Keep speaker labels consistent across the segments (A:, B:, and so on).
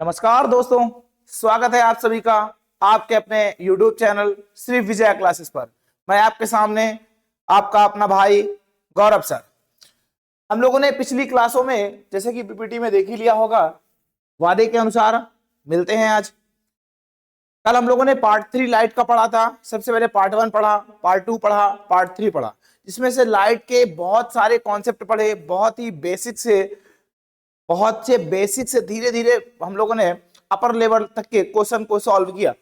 A: नमस्कार दोस्तों, स्वागत है आप सभी का आपके अपने YouTube channel Shri Vijay classes पर। मैं आपके सामने आपका अपना भाई गौरव सर। हम लोगों ने पिछली क्लासों में जैसे कि पीपीटी में देख ही लिया होगा, वादे के अनुसार मिलते हैं आज। कल हम लोगों ने पार्ट 3 लाइट का पढ़ा था। सबसे पहले पार्ट 1 पढ़ा, पार्ट 2 पढ़ा, पार्ट 3 पढ़ा, जिसमें से लाइट के बहुत सारे कॉन्सेप्ट पढ़े। बहुत से बेसिक से धीरे धीरे हम लोगों ने अपर लेवल तक के क्वेश्चन को सॉल्व किया।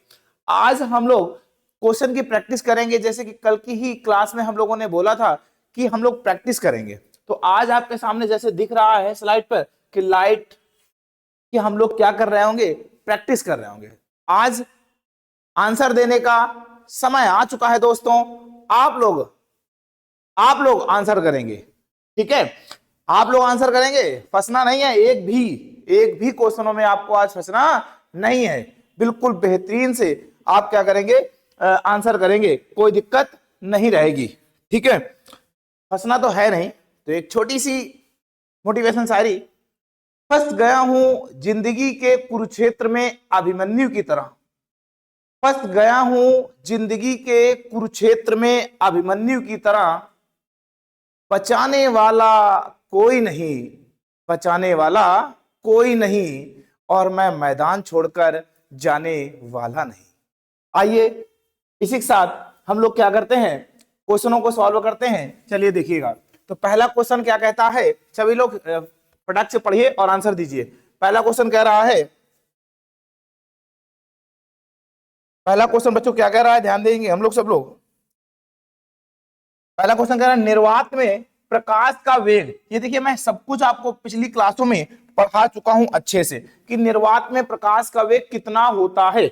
A: आज हम लोग क्वेश्चन की प्रैक्टिस करेंगे, जैसे कि कल की ही क्लास में हम लोगों ने बोला था कि हम लोग प्रैक्टिस करेंगे। तो आज आपके सामने जैसे दिख रहा है स्लाइड पर कि लाइट कि हम लोग क्या कर रहे होंगे, प्रैक्टिस कर रहे होंगे। आज आंसर देने का समय आ चुका है दोस्तों। आप लोग आंसर करेंगे, ठीक है? आप लोग आंसर करेंगे, फंसना नहीं है। एक भी क्वेश्चनों में आपको आज फंसना नहीं है। बिल्कुल बेहतरीन से आप क्या करेंगे, आंसर करेंगे, कोई दिक्कत नहीं रहेगी, ठीक है? फंसना तो है नहीं। तो एक छोटी सी मोटिवेशन शायरी। फंस गया हूं जिंदगी के कुरुक्षेत्र में अभिमन्यु की तरह। फंस गया हूं जिंदगी के कुरुक्षेत्र में अभिमन्यु की तरह। बचाने वाला कोई नहीं, बचाने वाला कोई नहीं, और मैं मैदान छोड़कर जाने वाला नहीं। आइए इसी के साथ हम लोग क्या करते हैं, क्वेश्चनों को सॉल्व करते हैं। चलिए देखिएगा। तो पहला क्वेश्चन क्या कहता है, सभी लोग फटाक से पढ़िए और आंसर दीजिए। पहला क्वेश्चन कह रहा है, पहला क्वेश्चन बच्चों क्या कह रहा है, ध्यान देंगे हम लोग सब लोग। पहला क्वेश्चन कह रहा है निर्वात में प्रकाश का वेग। ये देखिए, मैं सब कुछ आपको पिछली क्लासों में पढ़ा चुका हूं अच्छे से कि निर्वात में प्रकाश का वेग कितना होता है।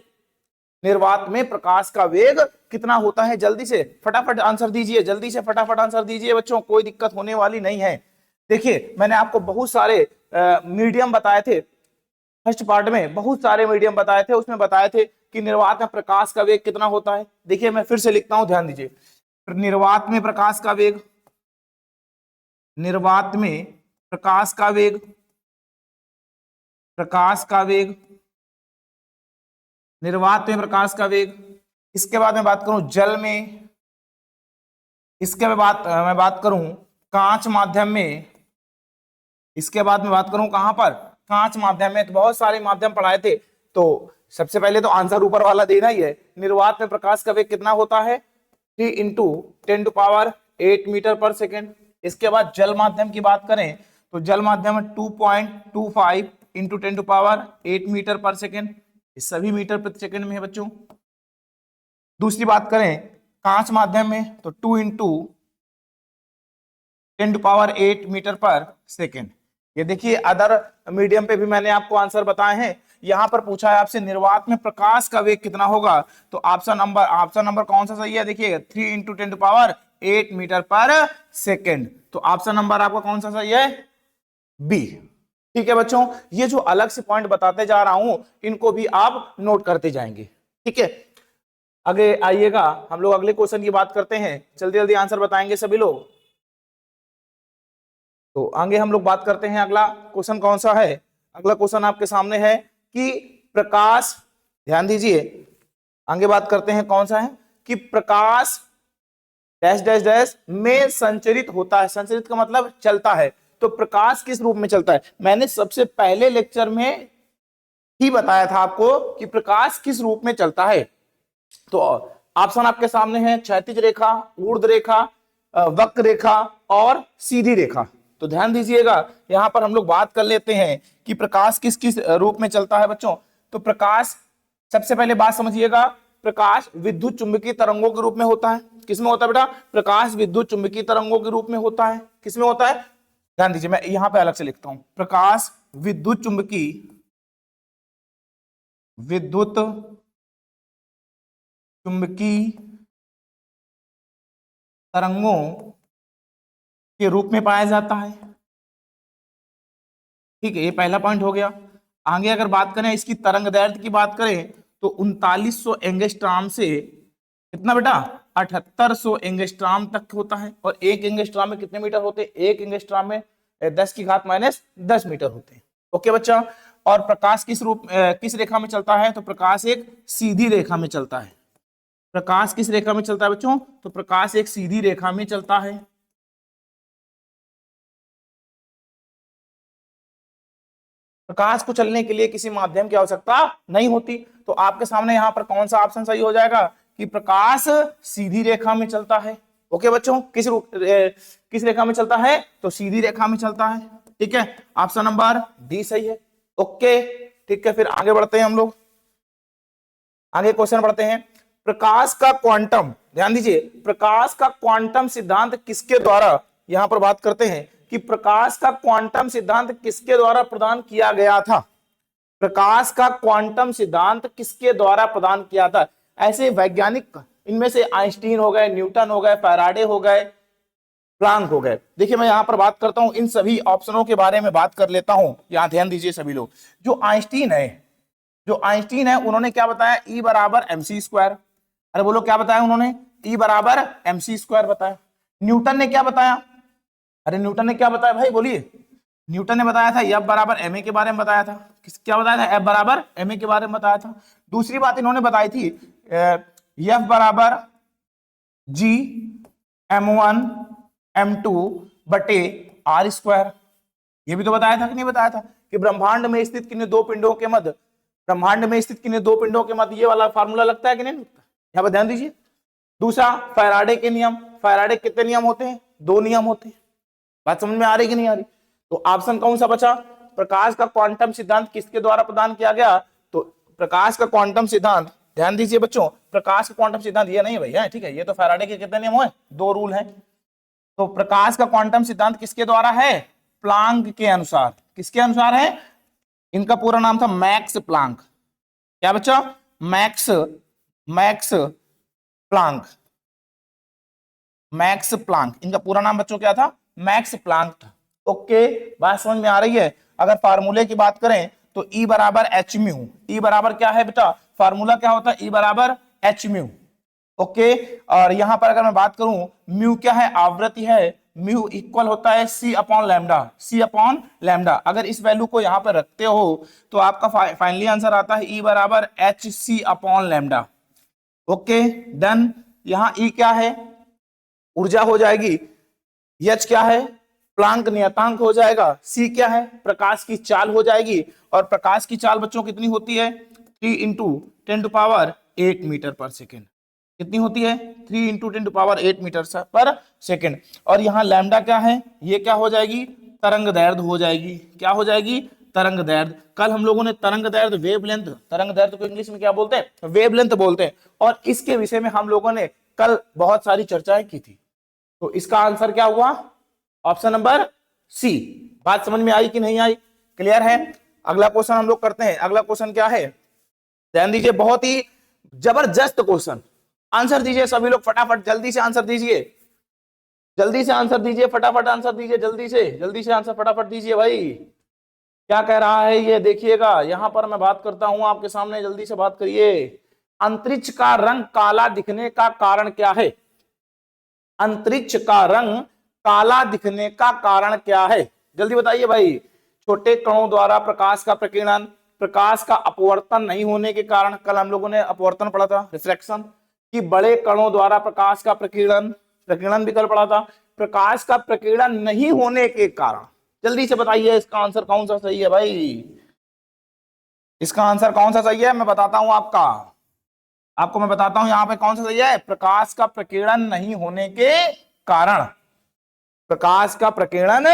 A: निर्वात में प्रकाश का वेग कितना होता है, जल्दी से फटाफट आंसर दीजिए, जल्दी से फटाफट आंसर दीजिए बच्चों, कोई दिक्कत होने वाली नहीं है। देखिए, मैंने आपको बहुत सारे मीडियम बताए थे। फर्स्ट पार्ट में बहुत सारे मीडियम बताए थे, उसमें बताए थे कि निर्वात में प्रकाश का वेग कितना होता है। देखिए मैं फिर से लिखता हूं, ध्यान दीजिए। निर्वात में प्रकाश का वेग, निर्वात में प्रकाश का वेग, प्रकाश का वेग, निर्वात में प्रकाश का वेग। इसके बाद मैं बात करूं जल में, इसके बाद मैं बात करूं कांच माध्यम में, इसके बाद मैं बात करूं कहां पर, कांच माध्यम में। तो बहुत सारे माध्यम पढ़ाए थे। तो सबसे पहले तो आंसर ऊपर वाला देना ही है। निर्वात में प्रकाश का वेग कितना होता है, 3 × 10⁸ मीटर पर सेकेंड। इसके बाद जल माध्यम की बात करें तो जल माध्यम में 2.25 × 10⁸ मीटर पर सेकेंड। इस सभी मीटर प्रति सेकेंड में है बच्चों। दूसरी बात करें कांच माध्यम में तो 2 × 10⁸ मीटर पर सेकेंड। ये देखिए, अदर मीडियम पे भी मैंने आपको आंसर बताए हैं। यहां पर पूछा है आपसे निर्वात में प्रकाश का वेग कितना होगा, तो ऑप्शन नंबर कौन सा सही है, देखिए 3 × 10⁸ मीटर पर सेकेंड। तो ऑप्शन नंबर आपका कौन सा सही है, बी। ठीक है बच्चों, ये जो अलग से पॉइंट बताते जा रहा हूं इनको भी आप नोट करते जाएंगे, ठीक है? आगे आइएगा, हम लोग अगले क्वेश्चन की बात करते हैं। जल्दी जल्दी आंसर बताएंगे सभी लोग। तो आगे हम लोग बात करते हैं, अगला क्वेश्चन कौन सा है। अगला क्वेश्चन आपके सामने है कि प्रकाश, ध्यान दीजिए, आगे बात करते हैं कौन सा है कि प्रकाश डैश डैश डैश में संचरित होता है। संचरित का मतलब चलता है। तो प्रकाश किस रूप में चलता है, मैंने सबसे पहले लेक्चर में ही बताया था आपको कि प्रकाश किस रूप में चलता है। तो ऑप्शन आपके सामने है, क्षैतिज रेखा, ऊर्ध्व रेखा, वक्र रेखा और सीधी रेखा। तो ध्यान दीजिएगा, यहां पर हम लोग बात कर लेते हैं कि प्रकाश किस किस रूप में चलता है बच्चों। तो प्रकाश, सबसे पहले बात समझिएगा, प्रकाश विद्युत चुंबकीय तरंगों के रूप में होता है। किसमें होता है बेटा, प्रकाश विद्युत चुंबकीय तरंगों के रूप में होता है। किसमें होता है, ध्यान दीजिए, मैं यहां पे अलग से लिखता हूं, प्रकाश विद्युत चुंबकीय तरंगों के रूप में पाया जाता है। ठीक है, ये पहला पॉइंट हो गया। आगे अगर बात करें इसकी तरंग दैर्ध्य की बात करें तो 3900 एंगस्ट्रॉम से कितना बेटा, 7800 एंगस्ट्रॉम तक होता है। और एक एंगस्ट्रॉम में कितने मीटर होते हैं, एक एंगस्ट्रॉम में 10⁻⁻10 मीटर होते हैं। ओके बच्चा। और प्रकाश किस रेखा में चलता है? तो प्रकाश एक सीधी रेखा में चलता है। प्रकाश किस रेखा में चलता है बच्चों? तो प्रकाश एक सीधी रेखा में चलता है। प्रकाश को चलने के लिए किसी माध्यम की आवश्यकता नहीं होती। तो आपके सामने यहाँ पर कौन सा ऑप्शन सही हो जाएगा कि प्रकाश सीधी रेखा में चलता है। ओके बच्चों, किस रेखा में चलता है? तो सीधी रेखा में चलता है। ठीक है, ऑप्शन नंबर डी सही है। ओके ठीक है, फिर आगे बढ़ते हैं हम लोग। आगे क्वेश्चन बढ़ते हैं। प्रकाश का क्वांटम, ध्यान दीजिए, प्रकाश का क्वांटम सिद्धांत किसके द्वारा, यहां पर बात करते हैं कि प्रकाश का क्वांटम सिद्धांत किसके द्वारा प्रदान किया गया था। प्रकाश का क्वांटम सिद्धांत किसके द्वारा प्रदान किया था? ऐसे वैज्ञानिक, इनमें से आइंस्टीन हो गए, न्यूटन हो गए, फैराडे हो गए, प्लांक हो गए। देखिए मैं यहां पर बात करता हूं, इन सभी ऑप्शनों के बारे में बात कर लेता हूं। यहां ध्यान दीजिए सभी लोग। जो आइंस्टीन है उन्होंने क्या बताया? E बराबर mc²। अरे बोलो क्या बताया उन्होंने? E बराबर mc² बताया। न्यूटन ने क्या बताया? अरे न्यूटन ने क्या बताया भाई, बोलिए। न्यूटन ने बताया था F बराबर ma के बारे में बताया था। क्या बताया था? F बराबर ma के बारे में बताया था। दूसरी बात इन्होंने बताई थी F बराबर G m1 m2 बटे r²। ये भी तो बताया था कि नहीं बताया था कि ब्रह्मांड में स्थित किन्हीं दो पिंडों के मध्य, ये वाला फार्मूला लगता है कि नहीं लगता? यहाँ पर ध्यान दीजिए। दूसरा फैराडे के नियम। फैराडे कितने नियम होते हैं? 2 नियम होते हैं। बात समझ में आ रही कि नहीं आ रही? तो ऑप्शन कौन सा बचा? प्रकाश का क्वांटम सिद्धांत किसके द्वारा प्रदान किया गया? तो प्रकाश का क्वांटम सिद्धांत, ध्यान दीजिए बच्चों, प्रकाश का क्वांटम सिद्धांत ये नहीं भैया, ठीक है, ये तो फैराडे के कितने नियम हुए? 2 रूल है। तो प्रकाश का क्वांटम सिद्धांत किसके द्वारा है? प्लांक के अनुसार। किसके अनुसार है? इनका पूरा नाम था मैक्स प्लांक। क्या बच्चा? Max Planck. इनका पूरा नाम बच्चों क्या था? मैक्स प्लांक था। ओके, बात समझ में आ रही है? अगर फार्मूले की बात करें तो E बराबर एच म्यू। E बराबर क्या है बेटा? फार्मूला क्या होता है? E बराबर एच म्यू। ओके, और यहां पर अगर मैं बात करूं, म्यू क्या है? आवृत्ति है। म्यू इक्वल होता है C अपॉन लैम्डा। अगर इस वैल्यू को यहां पर रखते हो तो आपका फाइनली आंसर आता है E बराबर HC upon lambda. Okay done. यहां E क्या है? ऊर्जा हो जाएगी। H क्या है? प्लांक नियतांक हो जाएगा। C क्या है? प्रकाश की चाल हो जाएगी। और प्रकाश की चाल बच्चों कितनी होती है? 3 × 10⁸ मीटर पर सेकेंड। कितनी होती है? 3 × 10⁸ मीटर पर सेकेंड। और यहाँ लैम्डा क्या है? ये क्या हो जाएगी? तरंग दैर्ध्य हो जाएगी। क्या हो जाएगी? तरंग दैर्ध्य। कल हम लोगों ने तरंग दैर्ध्य, वेवलेंथ, तरंग दैर्ध्य को इंग्लिश में क्या बोलते हैं? वेवलेंथ बोलते हैं। और इसके विषय में हम लोगों ने कल बहुत सारी चर्चाएं की थी। तो इसका आंसर क्या हुआ? Option number C. बात समझ में आई कि नहीं आई? क्लियर है? अगला क्वेश्चन हम लोग करते हैं। अगला क्वेश्चन क्या है? ध्यान दीजिए, बहुत ही जबरदस्त क्वेश्चन। आंसर दीजिए सभी लोग फटाफट, जल्दी से आंसर दीजिए, जल्दी से आंसर दीजिए, फटाफट आंसर दीजिए, जल्दी से आंसर फटाफट दीजिए भाई। क्या कह रहा है ये देखिएगा। यहां पर मैं बात करता हूं आपके सामने, जल्दी से बात करिए। अंतरिक्ष का रंग काला दिखने का कारण क्या है? अंतरिक्ष का रंग काला दिखने का कारण क्या है? जल्दी बताइए भाई। छोटे कणों द्वारा प्रकाश का प्रकीर्णन, प्रकाश का अपवर्तन नहीं होने के कारण, कल हम लोगों ने अपवर्तन पढ़ा था, रिफ्लेक्शन, कि बड़े कणों द्वारा प्रकाश का प्रकीर्णन भी कल पढ़ा था, प्रकाश का प्रकीर्णन नहीं होने के कारण। जल्दी से बताइए इसका आंसर कौन सा सही है भाई? इसका आंसर कौन सा सही है? मैं बताता हूं आपको मैं बताता हूं यहां पे कौन सा सही है। प्रकाश का प्रकीर्णन नहीं होने के कारण। प्रकाश का प्रकीर्णन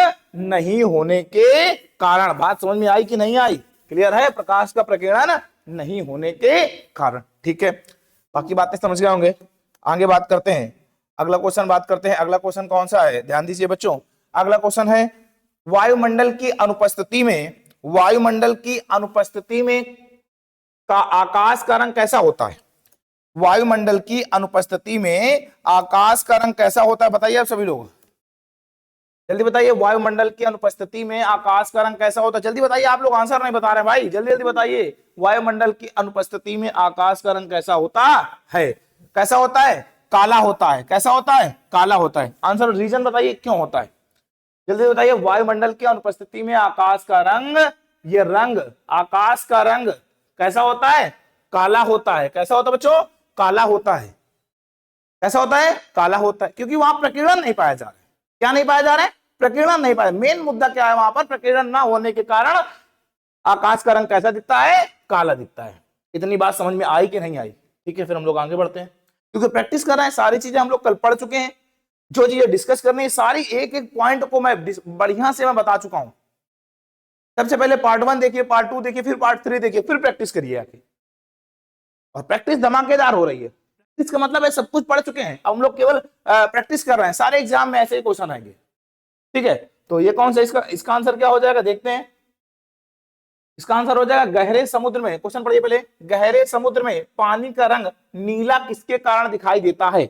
A: नहीं होने के कारण। बात समझ में आई कि नहीं आई? क्लियर है? प्रकाश का प्रकीर्णन नहीं होने के कारण। ठीक है, बाकी बातें समझ गए होंगे। आगे बात करते हैं, अगला क्वेश्चन बात करते हैं। अगला क्वेश्चन कौन सा है? ध्यान दीजिए बच्चों। अगला क्वेश्चन है, वायुमंडल की अनुपस्थिति में का आकाश का रंग कैसा होता है? वायुमंडल की अनुपस्थिति में आकाश का रंग कैसा होता है? बताइए आप सभी लोग, जल्दी बताइए। वायुमंडल की अनुपस्थिति में आकाश का रंग कैसा होता है? जल्दी बताइए, आप लोग आंसर नहीं बता रहे भाई, जल्दी जल्दी बताइए। वायुमंडल की अनुपस्थिति में आकाश का रंग कैसा होता है? कैसा होता है? काला होता है। कैसा होता है? काला होता है। आंसर, रीजन बताइए क्यों होता है? जल्दी बताइए। वायुमंडल की अनुपस्थिति में आकाश का रंग ये रंग, आकाश का रंग कैसा होता है? काला होता है। कैसा होता है बच्चों? काला होता है। कैसा होता है? काला होता है, क्योंकि वहां प्रकीर्णन नहीं पाया जा रहा है। क्या नहीं पाया जा रहा है? प्रकीर्णन नहीं पाया। मेन मुद्दा क्या है वहां पर? प्रकीर्णन ना होने के कारण आकाश का रंग कैसा दिखता है? काला दिखता है। इतनी बात समझ में आई कि नहीं आई? ठीक है, फिर हम लोग आगे बढ़ते हैं, क्योंकि प्रैक्टिस कर रहे हैं, सारी चीजें हम लोग कल पढ़ चुके हैं। जो चीजें डिस्कस करनी है सारी एक एक पॉइंट को मैं बढ़िया से मैं बता चुका हूं। सबसे पहले पार्ट 1 देखिए, पार्ट 2 देखिए, फिर पार्ट 3 देखिए, फिर प्रैक्टिस करिए आके। और प्रैक्टिस धमाकेदार हो रही है। प्रैक्टिस का मतलब है सब कुछ पढ़ चुके हैं, अब हम लोग केवल प्रैक्टिस कर रहे हैं। सारे एग्जाम में ऐसे ही क्वेश्चन आएंगे। ठीक है, तो ये कौन सा, इसका आंसर क्या हो जाएगा देखते हैं। इसका आंसर हो जाएगा गहरे समुद्र में। क्वेश्चन पढ़िए पहले। गहरे समुद्र में पानी का रंग नीला किसके कारण दिखाई देता है?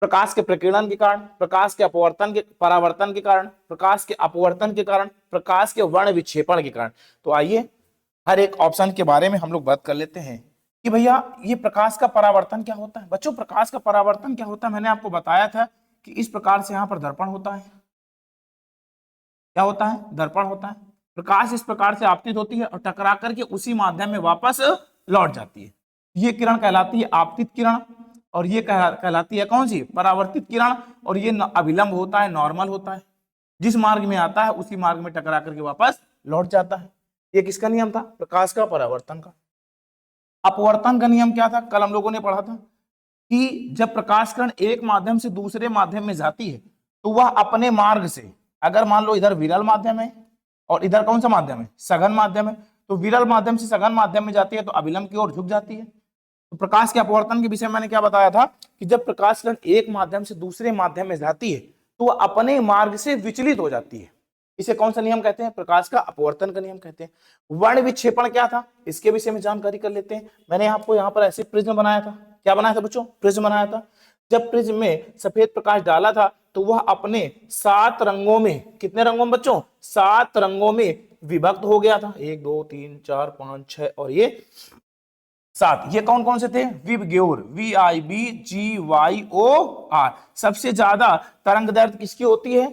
A: प्रकाश के प्रकीर्णन के कारण, प्रकाश के अपवर्तन के परावर्तन के कारण, प्रकाश के अपवर्तन के कारण, प्रकाश के वर्ण विक्षेपण के कारण। तो आइए हर एक ऑप्शन के बारे में हम लोग बात कर लेते हैं कि भैया ये प्रकाश का परावर्तन क्या होता है। बच्चों प्रकाश का परावर्तन क्या होता है? मैंने आपको बताया था कि इस प्रकार से यहां पर दर्पण होता है। क्या होता है? दर्पण होता है। प्रकाश इस प्रकार से आपतित होती है और टकरा करके उसी माध्यम में वापस लौट जाती है। ये किरण कहलाती है आपतित किरण, और ये कहलाती है कौन सी? परावर्तित किरण। और ये अभिलंब होता है, नॉर्मल होता है। जिस मार्ग में आता है उसी मार्ग में टकरा करके वापस लौट जाता है। ये किसका नियम था? प्रकाश का परावर्तन का। अपवर्तन का नियम क्या था? कल हम लोगों ने पढ़ा था कि जब प्रकाश किरण एक माध्यम से दूसरे माध्यम में जाती है तो वह अपने मार्ग से, अगर मान लो इधर विरल माध्यम है और इधर कौन सा माध्यम है? सघन माध्यम है, तो विरल माध्यम से सघन माध्यम में जाती है तो अभिलंब की ओर झुक जाती है। तो प्रकाश के अपवर्तन के विषय में मैंने क्या बताया था कि जब प्रकाश किरण एक माध्यम से दूसरे माध्यम में जाती है तो वह अपने मार्ग से विचलित हो जाती है। इसे कौन सा नियम कहते हैं? प्रकाश का अपवर्तन का नियम कहते हैं। वर्ण विक्षेपण क्या था? इसके विषय में जानकारी कर लेते हैं। मैंने आपको यहाँ पर ऐसे प्रिज्म बनाया था। क्या बनाया था बच्चों? प्रिज्म बनाया था। जब प्रिज्म में सफेद प्रकाश डाला था तो वह अपने 7 रंगों में, कितने रंगों में बच्चों? 7 रंगों में विभक्त हो गया था। 1 2 3 4 5 6 और ये 7। ये कौन कौन से थे? VIBGYOR, VIBGYOR। सबसे ज्यादा तरंग दैर्घ्य किसकी होती है?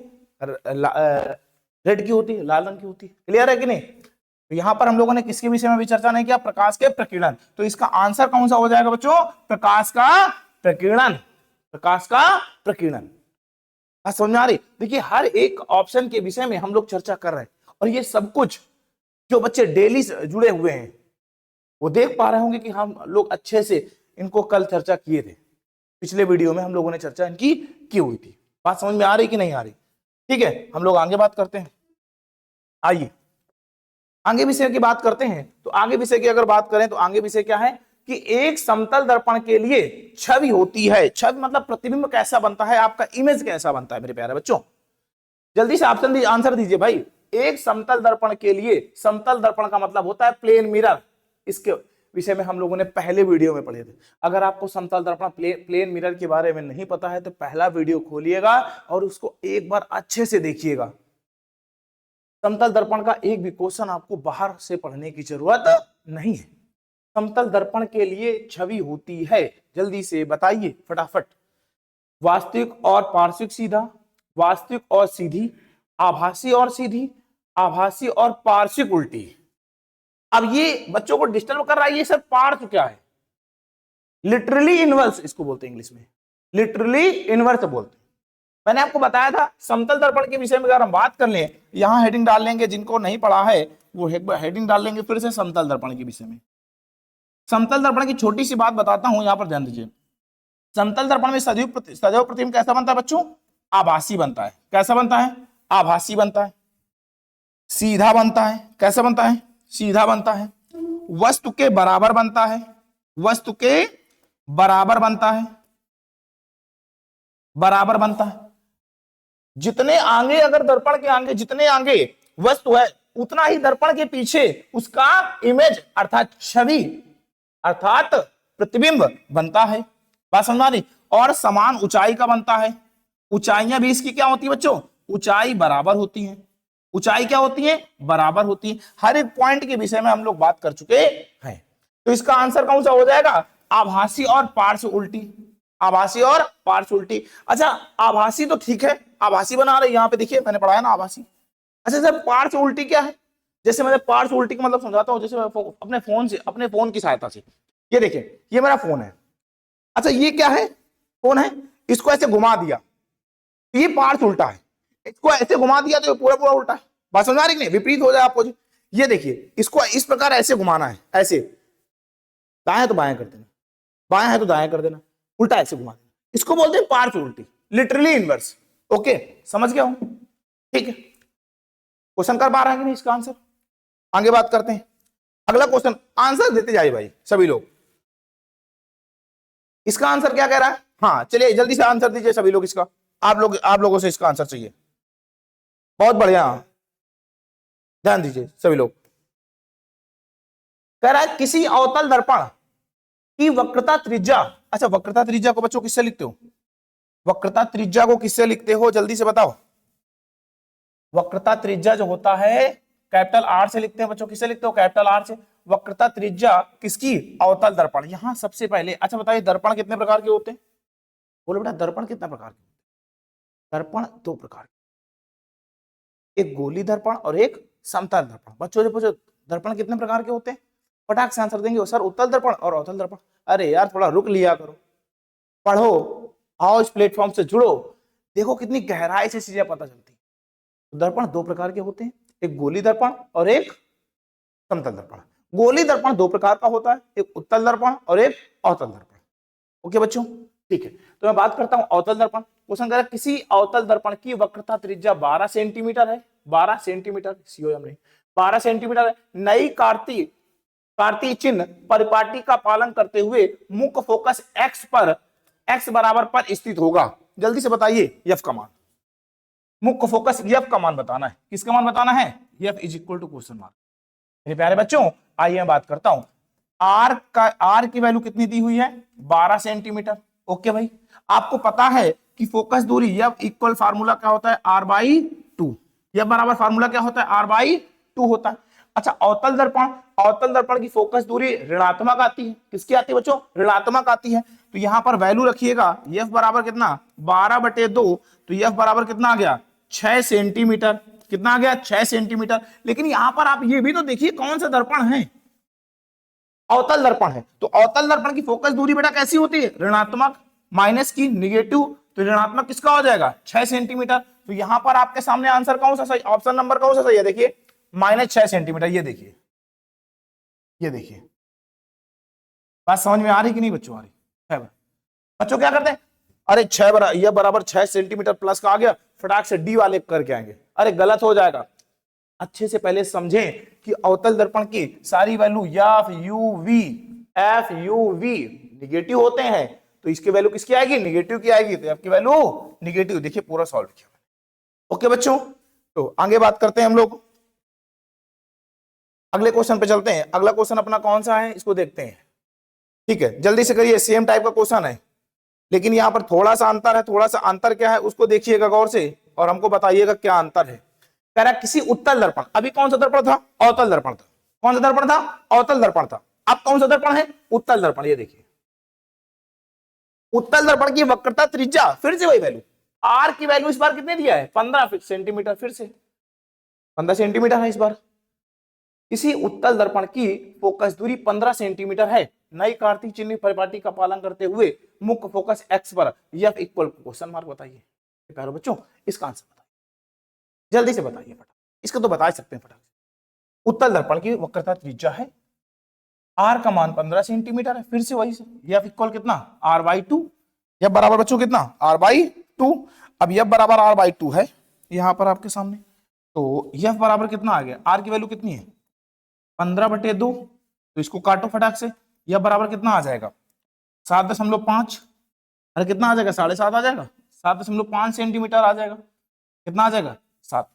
A: रेड की होती है, लाल रंग की होती है। क्लियर है कि नहीं? तो यहां पर हम लोगों ने किसके विषय में भी चर्चा नहीं किया? प्रकाश के प्रकीर्णन। तो इसका आंसर कौन सा हो जाएगा बच्चों? प्रकाश का प्रकीर्णन। प्रकाश का प्रकीर्णन। समझ में आ रही? देखिए हर एक ऑप्शन के विषय में हम लोग चर्चा कर रहे हैं, और ये सब कुछ जो बच्चे डेली जुड़े हुए हैं वो देख पा रहे होंगे कि हम लोग अच्छे से इनको कल चर्चा किए थे। पिछले वीडियो में हम लोगों ने चर्चा इनकी की हुई थी। बात समझ में आ रही कि नहीं आ रही? ठीक है, हम लोग आगे बात करते हैं। आइए आगे विषय की बात करते हैं। तो आगे विषय की अगर बात करें तो आगे विषय क्या है कि एक समतल दर्पण के लिए छवि होती है। छवि मतलब प्रतिबिंब कैसा बनता है, आपका इमेज कैसा बनता है मेरे प्यारे बच्चों? जल्दी से ऑप्शन आंसर दीजिए भाई। एक समतल दर्पण के लिए, समतल दर्पण का मतलब होता है प्लेन मिरर। इसके विषय में हम लोगों ने पहले वीडियो में पढ़े थे। अगर आपको समतल दर्पण प्लेन मिरर के बारे में नहीं पता है तो पहला वीडियो खोलिएगा और उसको एक बार अच्छे से देखिएगा। समतल दर्पण का एक भी क्वेश्चन आपको बाहर से पढ़ने की जरूरत नहीं है। समतल दर्पण के लिए छवि होती है, जल्दी से बताइए फटाफट। वास्तविक और पार्श्विक सीधा, वास्तविक और सीधी, आभासी और सीधी, आभासी और पार्श्विक उल्टी। अब ये बच्चों को डिस्टर्ब कर रहा है, ये सब पार्श्व क्या है? लिटरली इनवर्स इसको बोलते हैं इंग्लिश में, लिटरली इनवर्स बोलते हैं। मैंने आपको बताया था समतल दर्पण के विषय में अगर हम बात कर लें, यहां हेडिंग डाल लेंगे, जिनको नहीं पढ़ा है वो हेडिंग डाल लेंगे फिर से समतल दर्पण के विषय में। समतल दर्पण की छोटी सी बात बताता हूं, यहां पर ध्यान दीजिए। समतल दर्पण में सदैव प्रतिबिंब कैसा बनता है बच्चों? आभासी बनता है। कैसा बनता है? आभासी बनता है। सीधा बनता है। कैसा बनता है? सीधा बनता है। वस्तु के बराबर बनता है। वस्तु के बराबर बनता है। बराबर बनता है। जितने आगे, अगर दर्पण के आगे जितने आगे वस्तु है उतना ही दर्पण के पीछे उसका इमेज अर्थात छवि अर्थात प्रतिबिंब बनता है। बात समझ में आ रही? और समान ऊंचाई का बनता है। ऊंचाइयां भी इसकी क्या होती है बच्चों? ऊंचाई बराबर होती है। ऊंचाई क्या होती है? बराबर होती है। हर एक पॉइंट के विषय में हम लोग बात कर चुके हैं। तो इसका आंसर कौन सा हो जाएगा? आभासी और पार्श्व उल्टी। आभासी और पार्श्व उल्टी। अच्छा आभासी तो ठीक है, आभासी बना रहे, यहां पे देखिए मैंने पढ़ाया ना आभासी। अच्छा सर पार्श्व उल्टी क्या है? जैसे मैंने पार्ट्स उल्टी का मतलब समझाता हूँ, जैसे मैं अपने फोन की सहायता से, ये देखिए ये मेरा फोन है, अच्छा ये क्या है, फोन है, इसको ऐसे घुमा दिया, ये पार्ट्स उल्टा है, इसको ऐसे घुमा दिया तो पूरा पूरा उल्टा है। बात समझ आ रही कि नहीं, विपरीत हो जाए आपको जी। ये देखिए इसको इस प्रकार ऐसे घुमाना है, ऐसे दाएं है तो बाएं कर देना, बाएं है तो दाएं कर देना, उल्टा ऐसे घुमा देना, इसको बोलते हैं पार्ट्स उल्टी, लिटरली इनवर्स। ओके समझ गया हूं, ठीक है। क्वेश्चन कर पा रहा है कि नहीं इसका आंसर, आगे बात करते हैं। अगला क्वेश्चन, आंसर देते जाइए भाई सभी लोग। इसका आंसर क्या कह रहा है, हाँ चलिए जल्दी से आंसर दीजिए सभी लोग इसका, आप लोगों से इसका आंसर चाहिए, बहुत बढ़िया, ध्यान दीजिए सभी लोग। कह रहा है किसी अवतल दर्पण की वक्रता त्रिज्या, अच्छा वक्रता त्रिज्या को बच्चों किससे लिखते हो, वक्रता त्रिज्या को किससे लिखते हो जल्दी से बताओ। वक्रता त्रिज्या जो होता है कैपिटल आर से लिखते हैं बच्चों, किससे लिखते हो, कैपिटल आर से। वक्रता त्रिज्या किसकी, अवतल दर्पण। यहां सबसे पहले अच्छा बताइए दर्पण कितने प्रकार के होते हैं, बोलो बेटा दर्पण कितने प्रकार के, दर्पण दो प्रकार के, एक गोली दर्पण और एक समतल दर्पण। बच्चों जो पूछो दर्पण कितने प्रकार के होते हैं, फटाक से आंसर देंगे सर उत्तल दर्पण और अवतल दर्पण। अरे यार थोड़ा रुक लिया करो, पढ़ो, आओ इस प्लेटफॉर्म से जुड़ो, देखो कितनी गहराई से चीजें पता चलती। दर्पण दो प्रकार के होते हैं, एक गोली दर्पण और एक समतल दर्पण। गोली दर्पण दो प्रकार का होता है, एक उत्तल दर्पण और एक अवतल दर्पण। ओके बच्चों, ठीक है। तो मैं बात करता हूं अवतल दर्पण। क्वेश्चन कह किसी अवतल दर्पण की वक्रता त्रिज्या 12 सेंटीमीटर है, 12 सेंटीमीटर, सीओएम नहीं, 12 सेंटीमीटर है। नई कार्तीय चिन्ह परिपाटी का पालन करते हुए मुख्य फोकस एक्स बराबर पर स्थित होगा। जल्दी से बताइए एफ का मान, मुख्य फोकस एफ का मान बताना है। किसका मान बताना है, F is equal to question mark. मेरे प्यारे बच्चों आइए मैं बात करता हूं, आर की वैल्यू कितनी दी हुई है, 12 सेंटीमीटर। ओके भाई, आपको पता है कि फोकस दूरी एफ इक्वल फार्मूला क्या होता है, आर बाई टू। एफ बराबर फार्मूला क्या होता है, आर बाई टू होता है। अच्छा अवतल दर्पण की फोकस दूरी ऋणात्मक आती है, किसकी आती है बच्चों, ऋणात्मक आती है। तो यहां पर वैल्यू रखिएगा एफ बराबर कितना, 12/2, तो एफ बराबर कितना आ गया, 6 सेंटीमीटर। कितना आ गया, 6 सेंटीमीटर। लेकिन यहां पर आप ये भी तो देखिए कौन सा दर्पण है, अवतल दर्पण है। तो अवतल दर्पण की फोकस दूरी बेटा कैसी होती है, ऋणात्मक, माइनस की निगेटिव, तो ऋणात्मक किसका हो जाएगा, 6 सेंटीमीटर। तो यहां पर आपके सामने आंसर कौन सा सही, ऑप्शन नंबर कौन सा सही है, देखिए -6 सेंटीमीटर। ये देखिए, ये देखिए, बात समझ में आ रही कि नहीं बच्चों, आ रही है। बच्चों क्या करते हैं, अरे 6 ये बराबर 6 सेंटीमीटर प्लस का आ गया, फटाक से डी वाले करके आएंगे, अरे गलत हो जाएगा। अच्छे से पहले समझें कि अवतल दर्पण की सारी value F U V negative होते हैं, तो इसकी वैल्यू किसकी आएगी, निगेटिव की आएगी, तो एफ की वैल्यू निगेटिव। देखिए पूरा सॉल्व किया। ओके बच्चों, तो आगे बात करते हैं हम लोग, अगले क्वेश्चन पे चलते हैं। अगला क्वेश्चन अपना कौन सा है इसको देखते हैं, ठीक है, जल्दी से करिए। सेम टाइप का क्वेश्चन है लेकिन यहां पर थोड़ा सा अंतर है, थोड़ा सा अंतर क्या है उसको देखिएगा गौर से और हमको बताइएगा क्या अंतर है। कह रहा किसी उत्तल दर्पण, अभी कौन सा दर्पण था, अवतल दर्पण था, कौन सा दर्पण था, अवतल दर्पण था। अब कौन सा दर्पण है, उत्तल दर्पण। ये देखिए उत्तल दर्पण की वक्रता त्रिज्या, फिर से वही वैल्यू, आर की वैल्यू इस बार कितने दिया है, 15 सेंटीमीटर, फिर से 15 सेंटीमीटर है इस बार। इसी उत्तल दर्पण की फोकस दूरी 15 सेंटीमीटर है। नई कार्तीय चिन्ह परिपाटी का पालन करते हुए मुख्य फोकस एक्स पर एफ इक्वल क्वेश्चन मार्क। बताइए प्यारे बच्चों इसका आंसर बताइए, जल्दी से बताइए फटाक, इसको तो बता सकते हैं फटाक। उत्तल दर्पण की वक्रता त्रिज्या है, आर का मान 15 सेंटीमीटर है, फिर से वही से एफ इक्वल कितना, आर बाई टू। एफ बराबर बच्चों कितना, आर बाई टू। अब एफ बराबर आर बाई टू है यहां पर आपके सामने, तो एफ बराबर कितना आ गया, आर की वैल्यू कितनी है 15/2, तो इसको काटो फटाक से, यह बराबर कितना आ जाएगा 7.5, अरे कितना आ जाएगा 7.5 आ जाएगा, 7.5 सेंटीमीटर आ जाएगा। कितना आ जाएगा 7।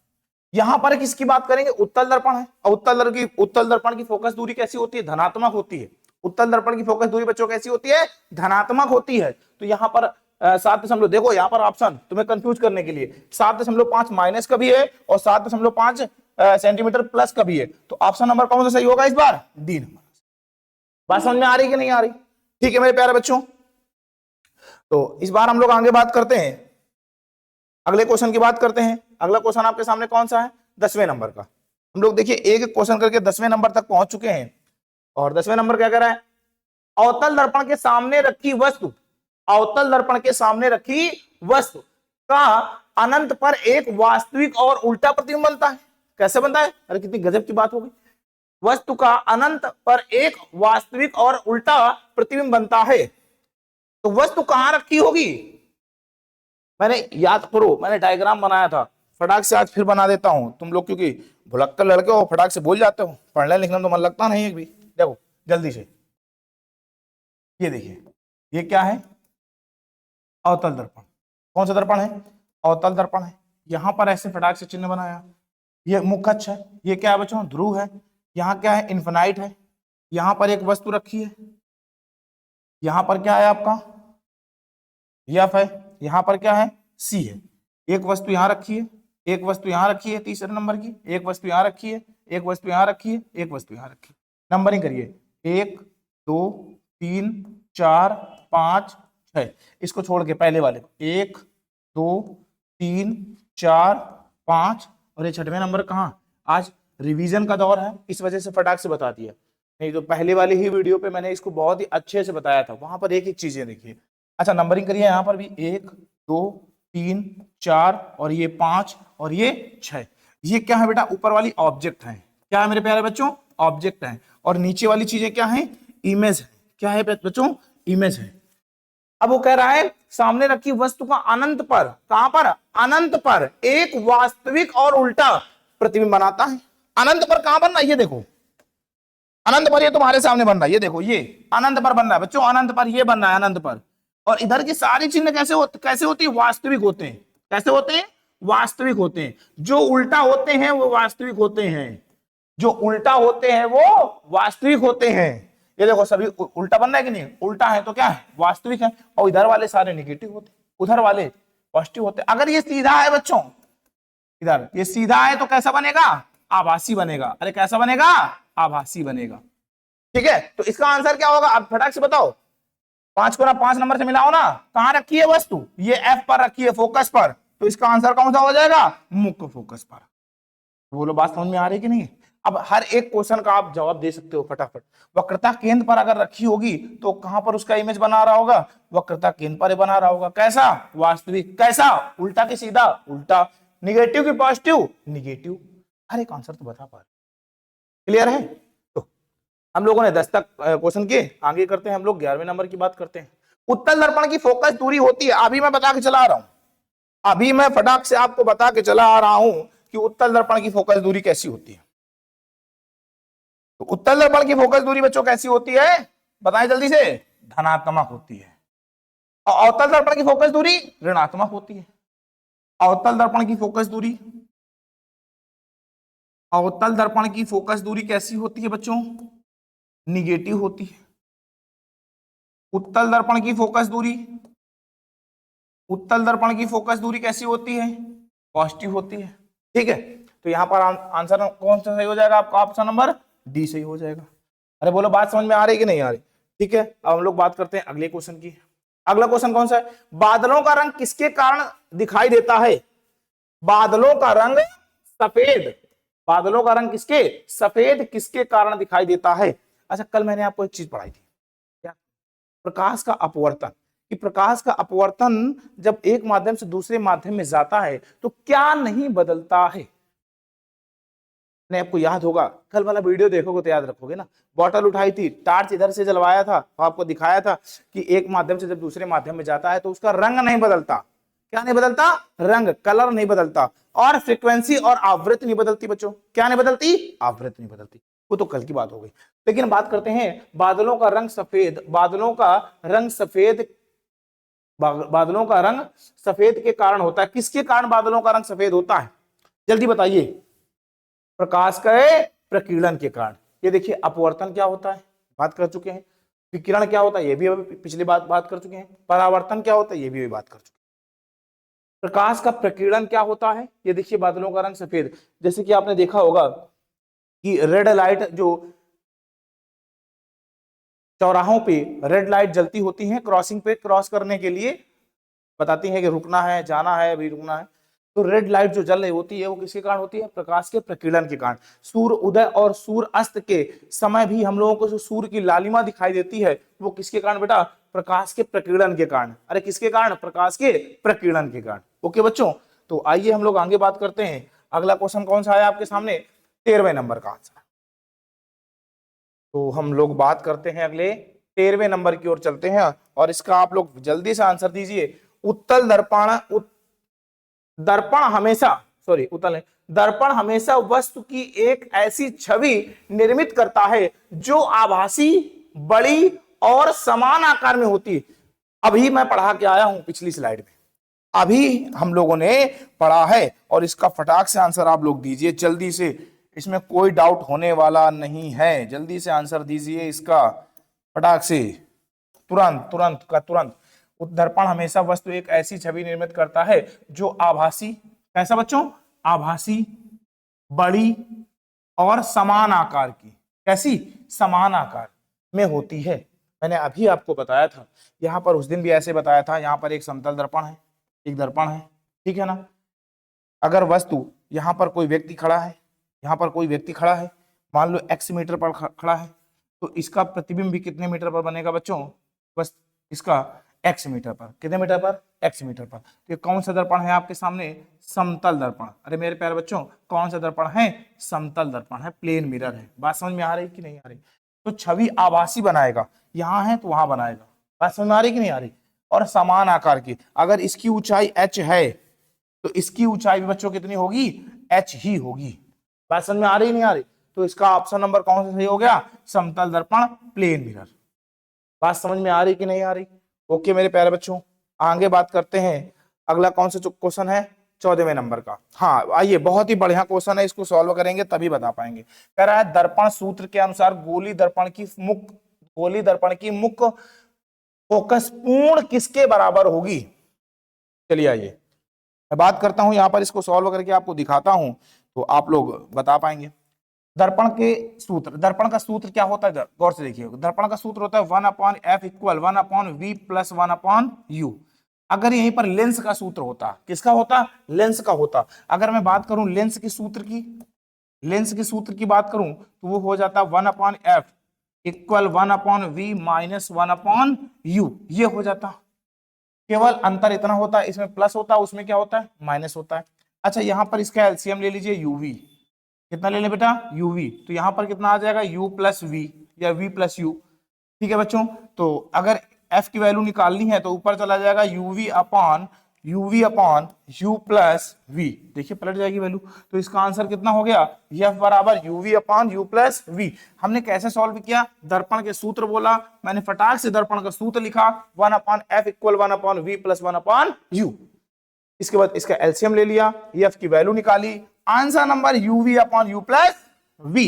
A: यहां पर किसकी बात करेंगे, उत्तल दर्पण है, और उत्तल दर्पण की फोकस दूरी कैसी होती है, धनात्मक होती है। उत्तल दर्पण की फोकस दूरी बच्चों कैसी होती है, धनात्मक होती है। तो यहां पर 7 देखो यहाँ पर ऑप्शन तुम्हें कंफ्यूज करने के लिए 7.5 माइनस का भी है और 7.5 सेंटीमीटर प्लस का भी है। तो ऑप्शन नंबर कौन सा सही होगा इस बार, डी नंबर। बात समझ में आ रही कि नहीं आ रही, ठीक है मेरे प्यारे बच्चों। तो इस बार हम लोग आगे बात करते हैं, अगले क्वेश्चन की बात करते हैं। अगला क्वेश्चन आपके सामने कौन सा है, 10वें नंबर का। हम लोग देखिए एक एक क्वेश्चन करके 10वें नंबर तक पहुंच चुके हैं। और 10वें नंबर क्या कह रहा है, अवतल दर्पण के सामने रखी वस्तु, अवतल दर्पण के सामने रखी वस्तु का अनंत पर एक वास्तविक और उल्टा प्रतिबिंब बनता है। कैसे बनता है, अरे कितनी गजब की बात हो गई। वस्तु का अनंत पर एक वास्तविक और उल्टा प्रतिबिंब बनता है, तो वस्तु कहां रखी होगी। मैंने याद करो, मैंने डायग्राम बनाया था, फटाक से आज फिर बना देता हूं। तुम लोग क्योंकि भुलक्कड़ लड़के हो, फटाक से बोल जाते हो, पढ़ने लिखने में तो मन लगता नहीं है भी। देखो जल्दी से, ये देखिए ये क्या है, अवतल दर्पण। कौन सा दर्पण है, अवतल दर्पण है। यहां पर ऐसे फटाक से चिन्ह बनाया, ये मुख्य अक्ष है, ये क्या है बच्चों, ध्रुव है। यहाँ क्या है, इन्फिनाइट है। यहां पर एक वस्तु रखी है, यहां पर क्या है आपका एफ है, यहां पर क्या है सी है। एक वस्तु यहां रखी है, एक वस्तु यहां रखी है तीसरे नंबर की, एक वस्तु यहां रखी है, एक वस्तु यहां रखी है, एक वस्तु यहां रखी है। नंबरिंग करिए, 1 2 3 4 5 6। इसको छोड़ के पहले वाले 1 2 3 4 5, और ये 6वें नंबर कहाँ, आज रिवीजन का दौर है इस वजह से फटाक से बता दिया, नहीं तो पहले वाली ही वीडियो पे मैंने इसको बहुत ही अच्छे से बताया था, वहां पर एक एक चीजें देखिए। अच्छा नंबरिंग करिए, यहाँ पर भी 1 2 3 4 और ये 5 और ये 6। ये क्या है बेटा, ऊपर वाली ऑब्जेक्ट है। क्या है मेरे प्यारे बच्चों, ऑब्जेक्ट है। और नीचे वाली चीजें क्या है, इमेज है। क्या है बच्चों, इमेज है। अब वो कह रहा है सामने रखी वस्तु का अनंत पर, कहां पर, अनंत पर एक वास्तविक और उल्टा प्रतिबिंब बनाता है। अनंत पर कहां बनना है, ये देखो अनंत पर, ये तुम्हारे सामने बन रहा है, ये देखो ये अनंत पर बन रहा है बच्चों, अनंत पर ये बन रहा है, अनंत पर। और इधर की सारी चिन्ह कैसे होती है, वास्तविक होते हैं। कैसे होते हैं, वास्तविक होते हैं। जो उल्टा होते हैं वो वास्तविक होते हैं, जो उल्टा होते हैं वो वास्तविक होते हैं। ये देखो सभी उल्टा बन रहा है कि नहीं, उल्टा है तो क्या है, वास्तविक है। और इधर वाले सारे निगेटिव होते, उधर वाले पॉजिटिव होते। अगर ये सीधा है बच्चों, इधर ये सीधा है तो कैसा बनेगा, आभासी बनेगा। अरे कैसा बनेगा, आभासी बनेगा। ठीक है, तो इसका आंसर क्या होगा, आप फटाक से बताओ। 5 को ना 5 नंबर से मिलाओ ना, कहां रखी है वस्तु, ये एफ पर रखी है, फोकस पर, तो इसका आंसर कौन सा हो जाएगा, मुख्य फोकस पर। बोलो बात समझ में आ रही कि नहीं। अब हर एक क्वेश्चन का आप जवाब दे सकते हो फटाफट। वक्रता केंद्र पर अगर रखी होगी तो कहां पर उसका इमेज बना रहा होगा, वक्रता केंद्र पर बना रहा होगा। कैसा, वास्तविक। कैसा, उल्टा की सीधा, उल्टा। निगेटिव की पॉजिटिव, निगेटिव। हर एक आंसर तो बता पा रहे। क्लियर है। तो हम लोगों ने 10 तक क्वेश्चन किए, आगे करते हैं हम लोग 11वें नंबर की बात करते हैं। उत्तल दर्पण की फोकस दूरी होती है, अभी मैं बता के चला आ रहा हूं, अभी मैं फटाक से आपको बता के चला आ रहा हूं कि उत्तल दर्पण की फोकस दूरी कैसी होती है। तो उत्तल दर्पण की फोकस दूरी बच्चों कैसी होती है, बताएं जल्दी से, धनात्मक होती है। और अवतल दर्पण की फोकस दूरी ऋणात्मक होती है। अवतल दर्पण की फोकस दूरी, अवतल दर्पण की फोकस दूरी कैसी होती है बच्चों, निगेटिव होती है। उत्तल दर्पण की फोकस दूरी, उत्तल दर्पण की फोकस दूरी कैसी होती है, पॉजिटिव होती है। ठीक है, तो यहां पर आंसर कौन सा सही हो जाएगा आपका, ऑप्शन नंबर डी सही हो जाएगा। अरे बोलो बात समझ में आ रही कि नहीं आ रही। ठीक है, अब हम लोग बात करते हैं अगले क्वेश्चन की। अगला क्वेश्चन कौन सा है, बादलों का रंग किसके कारण दिखाई देता है। बादलों का रंग सफेद, बादलों का रंग किसके, सफेद किसके कारण दिखाई देता है। अच्छा कल मैंने आपको एक चीज पढ़ाई थी, क्या, प्रकाश का अपवर्तन, कि प्रकाश का अपवर्तन जब एक माध्यम से दूसरे माध्यम में जाता है तो क्या नहीं बदलता है। नहीं आपको याद होगा, कल वाला वीडियो देखोगे तो याद रखोगे ना। बॉटल उठाई थी, टार्च इधर से जलवाया था, आपको दिखाया था कि एक माध्यम से जब दूसरे माध्यम में जाता है तो उसका रंग नहीं बदलता। क्या नहीं बदलता, रंग, कलर नहीं बदलता। और फ्रीक्वेंसी और आवृत्ति नहीं बदलती बच्चों। क्या नहीं बदलती, आवृत्ति नहीं बदलती। वो तो कल की बात हो गई। लेकिन बात करते हैं बादलों का रंग सफेद, बादलों का रंग सफेद, बादलों का रंग सफेद के कारण होता है। किसके कारण बादलों का रंग सफेद होता है, जल्दी बताइए। प्रकाश के प्रकीर्णन के कारण। ये देखिए अपवर्तन क्या होता है, बात कर चुके हैं। विकिरण क्या होता है, ये भी अभी पिछली बात कर चुके हैं। परावर्तन क्या होता है, ये भी बात कर चुके हैं। प्रकाश का प्रकीर्णन क्या होता है, ये देखिए बादलों का रंग सफेद। जैसे कि आपने देखा होगा कि रेड लाइट, जो चौराहों पे रेड लाइट जलती होती है क्रॉसिंग पे, क्रॉस करने के लिए बताती है कि रुकना है, जाना है, अभी रुकना है। तो रेड लाइट जो जल रही होती है वो किसके कारण होती है? प्रकाश के प्रकीर्णन के कारण। सूर्य उदय और सूर्य अस्त के समय भी हम लोगों को जो सूर्य की लालिमा दिखाई देती है वो किसके कारण बेटा? प्रकाश के प्रकीर्णन के कारण। अरे किसके कारण? प्रकाश के प्रकीर्णन के कारण। ओके बच्चों, तो आइए हम लोग आगे बात करते हैं। अगला क्वेश्चन कौन सा है आपके सामने? 13वें नंबर का आंसर। तो हम लोग बात करते हैं अगले 13वें नंबर की ओर चलते हैं, और इसका आप लोग जल्दी से आंसर दीजिए। उत्तल दर्पण दर्पण हमेशा उत्तल नहीं, दर्पण हमेशा वस्तु की एक ऐसी छवि निर्मित करता है जो आभासी, बड़ी और समान आकार में होती है। अभी मैं पढ़ा के आया हूं पिछली स्लाइड में, अभी हम लोगों ने पढ़ा है, और इसका फटाक से आंसर आप लोग दीजिए जल्दी से, इसमें कोई डाउट होने वाला नहीं है। जल्दी से आंसर दीजिए इसका फटाक से, तुरंत तुरंत का तुरंत। दर्पण हमेशा वस्तु एक ऐसी छवि निर्मित करता है जो आभासी, कैसा बच्चों? आभासी, बड़ी और समान आकार की, कैसी? समान आकार में होती है। मैंने अभी आपको बताया था, यहां पर उस दिन भी ऐसे बताया था। यहां पर एक समतल दर्पण है, एक दर्पण है, ठीक है ना। अगर वस्तु, यहां पर कोई व्यक्ति खड़ा है, यहां पर कोई व्यक्ति खड़ा है, मान लो x मीटर पर खड़ा है, तो इसका प्रतिबिंब भी कितने मीटर पर बनेगा बच्चों? बस इसका x मीटर पर, कितने मीटर पर? x मीटर पर। तो ये कौन सा दर्पण है आपके सामने? समतल दर्पण। अरे मेरे प्यारे बच्चों, कौन सा दर्पण है? समतल दर्पण है, प्लेन मिरर है। बात समझ में आ रही कि नहीं आ रही? तो छवि आभासी बनाएगा, यहां है तो वहां बनाएगा। बात समझ में आ रही कि नहीं आ रही? और समान आकार की, अगर इसकी ऊंचाई h है तो इसकी ऊंचाई भी बच्चों कितनी होगी? h ही होगी। बात समझ में आ रही नहीं आ रही? तो इसका ऑप्शन नंबर कौन सा सही हो गया? समतल दर्पण, प्लेन मिरर। बात समझ में आ रही कि नहीं आ रही? ओके मेरे प्यारे बच्चों, आगे बात करते हैं। अगला कौन सा क्वेश्चन है? 14वें नंबर का। हाँ आइए, बहुत ही बढ़िया क्वेश्चन है, इसको सॉल्व करेंगे तभी बता पाएंगे। कह रहा है दर्पण सूत्र के अनुसार गोली दर्पण की मुख्य फोकस पूर्ण किसके बराबर होगी? चलिए आइए मैं बात करता हूं, यहां पर इसको सॉल्व करके आपको दिखाता हूं तो आप लोग बता पाएंगे। दर्पण के सूत्र, दर्पण का सूत्र क्या होता है? गौर से देखिए, दर्पण का सूत्र होता है 1/f equal 1/v plus 1/u। अगर यहीं पर लेंस का सूत्र होता, किसका होता? लेंस का होता। अगर मैं बात करूं लेंस के सूत्र की, लेंस के सूत्र की बात करूं तो वो हो जाता 1/f equal 1/v minus 1/u, ये हो जाता। केवल अंतर इतना होता है, इसमें प्लस होता है, उसमें क्या होता है? माइनस होता है। अच्छा यहां पर इसका एलसीएम ले लीजिए, यूवी। कितना ले ले बेटा? यूवी। तो यहां पर कितना आ जाएगा? u प्लस वी या v प्लस यू। ठीक है बच्चों, तो अगर f की वैल्यू निकालनी है तो ऊपर चला जाएगा UV upon U plus V. देखिए पलट जाएगी वैल्यू। तो इसका आंसर कितना हो गया? f बराबर UV upon U plus V. हमने कैसे सॉल्व किया? दर्पण के सूत्र बोला, मैंने फटाक से दर्पण का सूत्र लिखा, 1/f equal 1/v plus 1/u। इसके बाद इसका एलसीएम ले लिया, f की वैल्यू निकाली, answer number UV upon U plus V.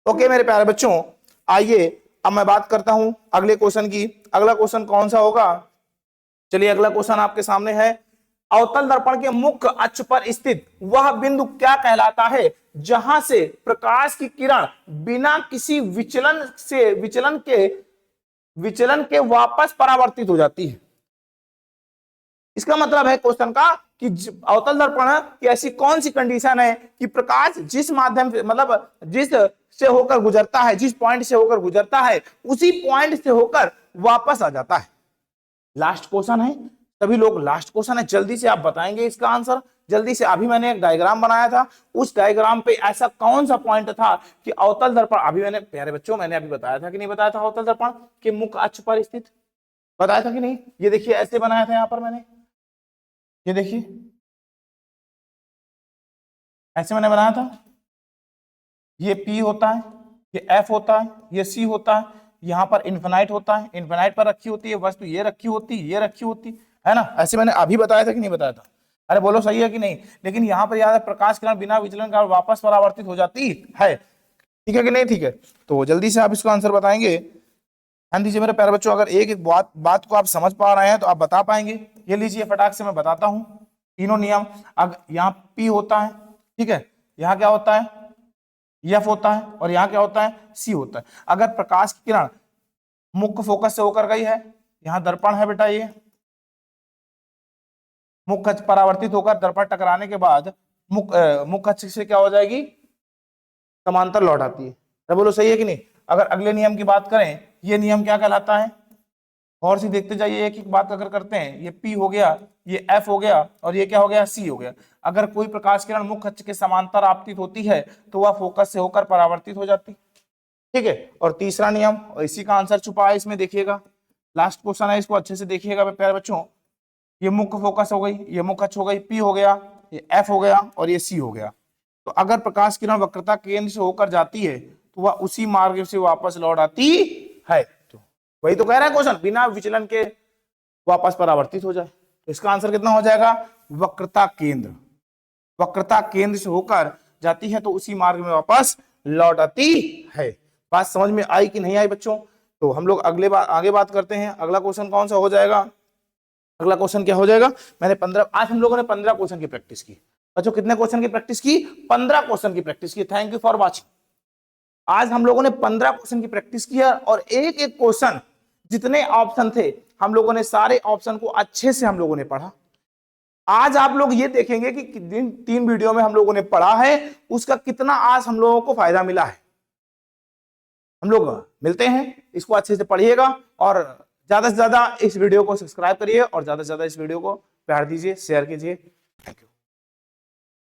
A: Okay मेरे प्यारे बच्चों, आइए अब मैं बात करता हूं अगले क्वेश्चन की। अगला क्वेश्चन कौन सा होगा? चलिए अगला क्वेश्चन आपके सामने है, अवतल दर्पण के मुख्य अक्ष पर स्थित वह बिंदु क्या कहलाता है जहां से प्रकाश की किरण बिना किसी विचलन के वापस परावर्तित हो जाती है? इसका मतलब है क्वेश्चन का कि अवतल दर्पण की ऐसी कौन सी कंडीशन है कि प्रकाश जिस माध्यम से, मतलब जिस से होकर गुजरता है, जिस पॉइंट से होकर गुजरता है उसी पॉइंट से होकर वापस आ जाता है। लास्ट क्वेश्चन है, सभी लोग लास्ट क्वेश्चन है, जल्दी से आप बताएंगे इसका आंसर जल्दी से। अभी मैंने एक डायग्राम बनाया था, उस डायग्राम पे ऐसा कौन सा पॉइंट था कि अवतल दर्पण, अभी मैंने प्यारे बच्चों मैंने अभी बताया था कि नहीं बताया था? अवतल दर्पण के मुख्य अक्ष पर स्थित, बताया था कि नहीं? ये देखिए ऐसे बनाया था यहां पर मैंने, ये देखिए ऐसे मैंने बनाया था। ये P होता है, ये F होता है, ये C होता है, यहाँ पर इन्फिनाइट होता है, इन्फिनाइट पर रखी होती है वस्तु, ये रखी होती, ये रखी होती है ना। ऐसे मैंने अभी बताया था कि नहीं बताया था? अरे बोलो सही है कि नहीं? लेकिन यहाँ पर याद है प्रकाश किरण बिना विचलन का वापस परावर्तित हो जाती है। ठीक है कि नहीं? ठीक है, तो जल्दी से आप इसका आंसर बताएंगे। ध्यान दीजिए मेरे प्यारे बच्चों, अगर एक एक बात को आप समझ पा रहे हैं तो आप बता पाएंगे। ये लीजिए फटाक से मैं बताता हूं तीनों नियम। अगर यहाँ P होता है, ठीक है, यहाँ क्या होता है? F होता है, और यहाँ क्या होता है? C होता है। अगर प्रकाश की किरण मुख्य फोकस से होकर गई है, यहाँ दर्पण है बेटा, ये मुख्य अक्ष परावर्तित होकर दर्पण टकराने के बाद मुख्य अक्ष से क्या हो जाएगी, समांतर लौट आती है। तो बोलो सही है कि नहीं। अगर अगले नियम की बात करें, ये नियम क्या कहलाता है, और सी देखते जाइए, एक एक बात अगर करते हैं, ये P हो गया, ये F हो गया, और ये क्या हो गया, C हो गया। अगर कोई प्रकाश किरण मुख्य अक्ष के समांतर आपतित होती है तो वह फोकस से होकर परावर्तित हो जाती, ठीक है। और तीसरा नियम, और इसी का आंसर छुपा है इसमें, देखिएगा लास्ट क्वेश्चन है, इसको अच्छे से देखिएगा प्यारे बच्चों। ये मुख्य फोकस हो गई, ये मुख्य अक्ष हो गई, P हो गया, ये F हो गया, और ये C हो गया। तो अगर प्रकाश किरण वक्रता केंद्र से होकर जाती है तो वह उसी मार्ग से वापस लौट आती है। तो वही तो कह रहा है क्वेश्चन, बिना विचलन के वापस परावर्तित हो जाए। तो इसका आंसर कितना हो जाएगा, वक्रता केंद्र, वक्रता केंद्र से होकर जाती है तो उसी मार्ग में वापस लौट आती है। बात समझ में आई कि नहीं आई बच्चों। तो हम लोग आगे बात करते हैं। अगला क्वेश्चन कौन सा हो जाएगा, अगला क्वेश्चन क्या हो जाएगा, मैंने 15, आज हम लोगों ने 15 क्वेश्चन की प्रैक्टिस की बच्चों। कितने क्वेश्चन की प्रैक्टिस की, 15 क्वेश्चन की प्रैक्टिस की। Thank you for watching. आज हम लोगों ने 15 क्वेश्चन की प्रैक्टिस किया, और एक एक क्वेश्चन, जितने ऑप्शन थे हम लोगों ने सारे ऑप्शन को अच्छे से हम लोगों ने पढ़ा। आज आप लोग ये देखेंगे कि तीन वीडियो में हम लोगों ने पढ़ा है, उसका कितना आज हम लोगों को फायदा मिला है। हम लोग मिलते हैं, इसको अच्छे से पढ़िएगा, और ज्यादा से ज्यादा इस वीडियो को सब्सक्राइब करिए, और ज्यादा से ज्यादा इस वीडियो को प्यार दीजिए, शेयर कीजिए। Thank you.